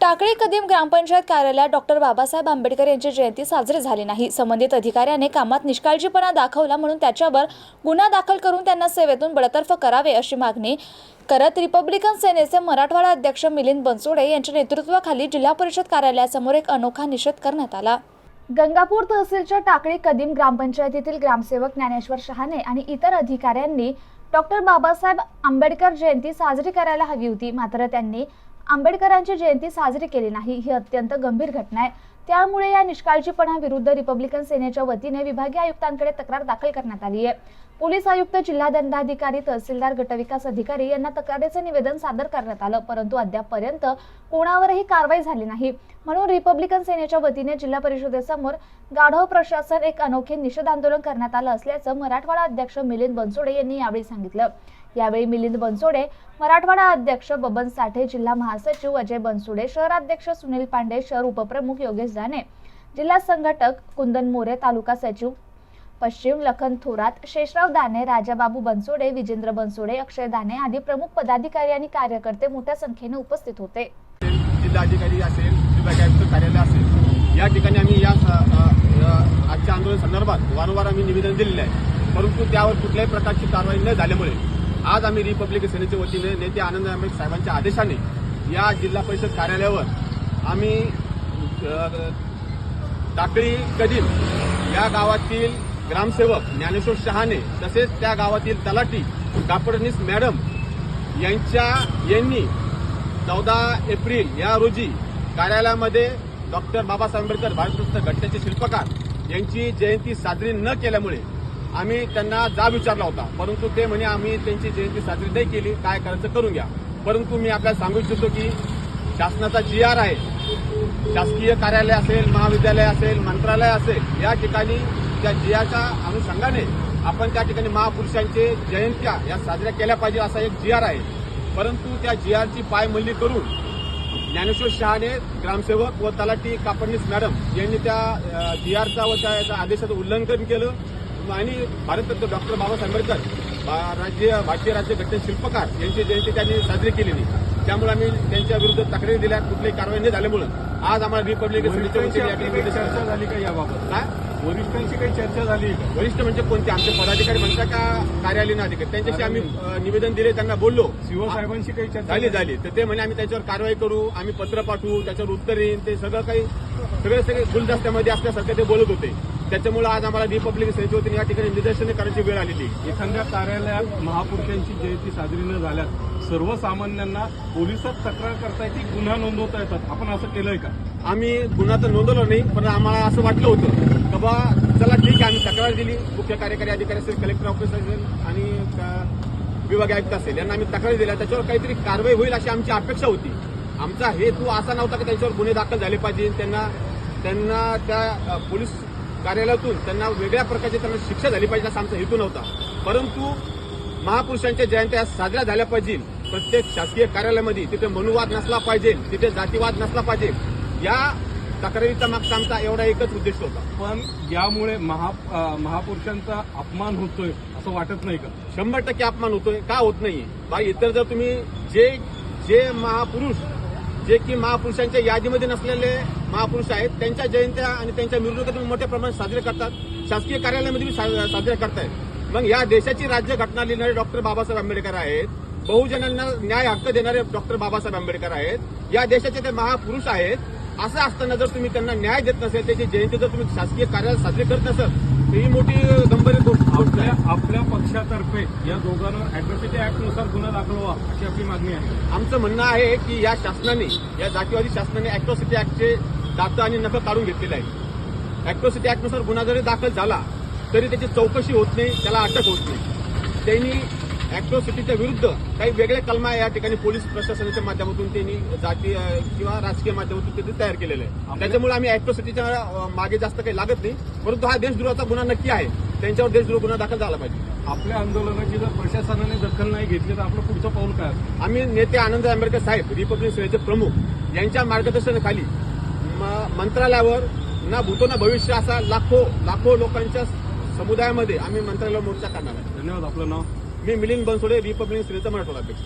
टाकळी कदीम ग्रामपंचायत कार्यालयात डॉक्टर बाबासाहेब आंबेडकर यांची जयंती साजरी झाली नाही। संबंधित अधिकाऱ्याने कामात निष्काळजीपणा दाखवला म्हणून त्याच्यावर गुन्हा दाखल करून त्यांना सेवेतून बडतर्फ करावे अशी मागणी करत रिपब्लिकन सेनेचे मराठवाडा अध्यक्ष मिलिंद बनसोडे यांच्या नेतृत्वाखाली जिल्हा परिषद कार्यालयासमोर एक अनोखा निषेध करण्यात आला। गंगापूर तहसीलच्या टाकळी कदीम ग्रामपंचायतीतील ग्रामसेवक ज्ञानेश्वर शहाणे आणि इतर अधिकाऱ्यांनी डॉक्टर बाबासाहेब आंबेडकर जयंती साजरी करायला हवी होती, मात्र त्यांनी आंबेडकरांची जयंती साजरी केली नाही। ही अत्यंत गंभीर घटना आहे। त्यामुळे या निष्काळजीपणाविरुद्ध रिपब्लिकन सेनेच्या वतीने विभागीय आयुक्तांकडे तक्रार दाखल करण्यात आली आहे। पोलीस आयुक्त, जिल्हा दंडाधिकारी, तहसीलदार, गटविकास अधिकारी यांना तक्रारीचे निवेदन सादर करण्यात आलं, परंतु अद्यापपर्यंत कोणावरही कारवाई झाली नाही। म्हणून रिपब्लिकन सेनेच्या वतीने जिल्हा परिषदेसमोर गाढव प्रशासन एक अनोखे निषेध आंदोलन करण्यात आलं असल्याचं मराठवाडा अध्यक्ष मिलिंद बनसोडे यांनी यावेळी सांगितलं। यावेळी मिलिंद बनसोडे, मराठवाडा अध्यक्ष बबन साठे, जिल्हा महासचिव अजय बनसोडे, शहराध्यक्ष सुनील पांडे, शहर उपप्रमुख योगेश दाने, जिल्हा संघटक कुंदन मोरे, तालुका सचिव पश्चिम लखन थोरात, शेषराव दाने, राजाबाबू बनसोडे, विजेंद्र बनसोडे, अक्षय दाने आदी प्रमुख पदाधिकारी आणि कार्यकर्ते मोठ्या संख्येने उपस्थित होते। जिल्हाधिकारी असेल, विभागीय आयुक्त कार्यालय असेल, या ठिकाणी आम्ही या आजच्या आंदोलन संदर्भात वारंवार आम्ही निवेदन दिलेले आहे, परंतु त्यावर कुठल्याही प्रकारची कारवाई न झाल्यामुळे आज आम्ही रिपब्लिकन सेनेच्या वतीने नेते आनंद आंबेडकर साहेबांच्या आदेशाने या जिल्हा परिषद कार्यालयावर आम्ही टाकळी कदीम या गावातील ग्रामसेवक ज्ञानेश्वर शहाणे तसेच त्या गावातील तलाठी कापडनीस मॅडम यांनी 14 एप्रिल या रोजी कार्यालयामध्ये डॉक्टर बाबासाहेब आंबेडकर भारतरत्न घटनेचे शिल्पकार यांची जयंती साजरी न केल्यामुळे आम्ही त्यांना जाब विचारला होता, परंतु ते म्हणे आम्ही त्यांची जयंती साजरी नाही केली, काय करायचं करून घ्या। परंतु मी आपल्याला सांगू इच्छितो की शासनाचा GR आहे, शासकीय कार्यालय असेल, महाविद्यालय असेल, मंत्रालय असेल, या ठिकाणी त्या GRच्या अनुषंगाने आपण त्या ठिकाणी महापुरुषांचे जयंत्या या साजऱ्या केल्या पाहिजे असा एक GR आहे, परंतु त्या GRची पायमल्ली करून ज्ञानेश्वर शहाणे ग्रामसेवक व तलाठी कापडनीस मॅडम यांनी त्या GRचा व त्या आदेशाचं उल्लंघन केलं आणि भारतरत्न डॉक्टर बाबासाहेब आंबेडकर भारतीय राज्य घटनेचे शिल्पकार यांची जयंती त्यांनी साजरी केली नाही। त्यामुळे आम्ही त्यांच्या विरुद्ध तक्रारी दिल्या, कुठलीही कारवाई न झाल्यामुळे आज आम्हाला रिपब्लिकन सेनेच्या वतीने चर्चा झाली का याबाबत? वरिष्ठांची काही चर्चा झाली? वरिष्ठ म्हणजे कोणते? आमचे पदाधिकारी म्हणतात का कार्यालयीन अधिकारी? त्यांच्याशी आम्ही निवेदन दिले, त्यांना बोललो, शिवसाहेबांशी काही चर्चा झाली तर ते म्हणे आम्ही त्याच्यावर कारवाई करू, आम्ही पत्र पाठवू, त्याच्यावर उत्तर येईल, ते सगळे गुलदस्त्यामध्ये असल्यासारखे ते बोलत होते। त्याच्यामुळे आज आम्हाला रिपब्लिकन सेनेच्या वतीने या ठिकाणी निदर्शने करायची वेळ आलेली। एखाद्या कार्यालयात महापुरुषांची जयंती साजरी न झाल्यास सर्वसामान्यांना पोलिसात तक्रार करता येते, गुन्हा नोंदवता येतात, आपण असं केलंय का? आम्ही गुन्हा तर नोंदवला नाही, पण आम्हाला असं वाटलं होतं की बा चला ठीक आहे, आम्ही तक्रार दिली, मुख्य कार्यकारी अधिकारी असेल, कलेक्टर ऑफिस असेल आणि विभागीय आयुक्त असेल, यांना आम्ही तक्रारी दिल्या, त्याच्यावर काहीतरी कारवाई होईल अशी आमची अपेक्षा होती। आमचा हेतू असा नव्हता की त्यांच्यावर गुन्हे दाखल झाले पाहिजे, त्यांना त्या पोलीस कार्यालयातून त्यांना वेगळ्या प्रकारची त्यांना शिक्षा झाली पाहिजे असा आमचा हेतू नव्हता, परंतु महापुरुषांच्या जयंत्या साजऱ्या झाल्या पाहिजे, प्रत्येक शासकीय कार्यालयामध्ये तिथे मनुवाद नसला पाहिजे, तिथे जातीवाद नसला पाहिजे, या तक्रारीचा मागचा आमचा एवढा एकच उद्देश होता। पण यामुळे महापुरुषांचा अपमान होतोय असं वाटत नाही का? 100% अपमान होतोय, का होत नाहीये? बा इतर जर तुम्ही जे महापुरुष जे की महापुरुषांच्या यादीमध्ये नसलेले महापुरुष आहेत, त्यांच्या जयंत्या आणि त्यांच्या मिरवणुका तुम्ही मोठ्या प्रमाणात साजरे करतात, शासकीय कार्यालयामध्ये साजरे करतायत। मग या देशाची राज्यघटना लिहिणारे डॉक्टर बाबासाहेब आंबेडकर आहेत, बहुजनांना न्याय हक्क देणारे डॉक्टर बाबासाहेब आंबेडकर आहेत, या देशाचे ते महापुरुष आहेत। असं असताना जर तुम्ही त्यांना न्याय देत नसेल, त्याची जयंती जर तुम्ही शासकीय कार्यालयात साजरी करत नसेल, तर ही मोठी गंभीर गोष्ट आहे। आपल्या पक्षातर्फे या दोघांवर अॅट्रॉसिटी ऍक्टनुसार गुन्हा दाखल व्हावा अशी आपली मागणी आहे। आमचं म्हणणं आहे की या शासनाने, या जातीवादी शासनाने अॅट्रॉसिटी ऍक्टचे दात आणि नखं काढून घेतलेले आहे। अॅट्रॉसिटी ऍक्टनुसार गुन्हा जरी दाखल झाला तरी त्याची चौकशी होत नाही, त्याला अटक होत नाही। त्यांनी अॅट्रॉसिटीच्या विरुद्ध काही वेगळे कलमा या ठिकाणी पोलीस प्रशासनाच्या माध्यमातून त्यांनी जाती किंवा राजकीय माध्यमातून ते तयार केलेलं आहे। त्याच्यामुळे आम्ही अॅट्रॉसिटीच्या मागे जास्त काही लागत नाही, परंतु हा देशद्रोहाचा गुन्हा नक्की आहे, त्यांच्यावर देशद्रोह गुन्हा दाखल झाला पाहिजे। आपल्या आंदोलनाची जर प्रशासनाने दखल नाही घेतली तर आपलं पुढचं पाऊल काय? आम्ही नेते आनंद आंबेडकर साहेब, रिपब्लिकन सेनेचे प्रमुख यांच्या मार्गदर्शनाखाली मंत्रालयावर ना भूतो ना भविष्य असा लाखो लोकांच्या समुदायामध्ये आम्ही मंत्रालयावर मोर्चा करणार आहे। धन्यवाद। आपलं नाव? मी मिलिंद बनसोडे, रिपब्लिकन सेनेचा मराठवाडा अध्यक्ष।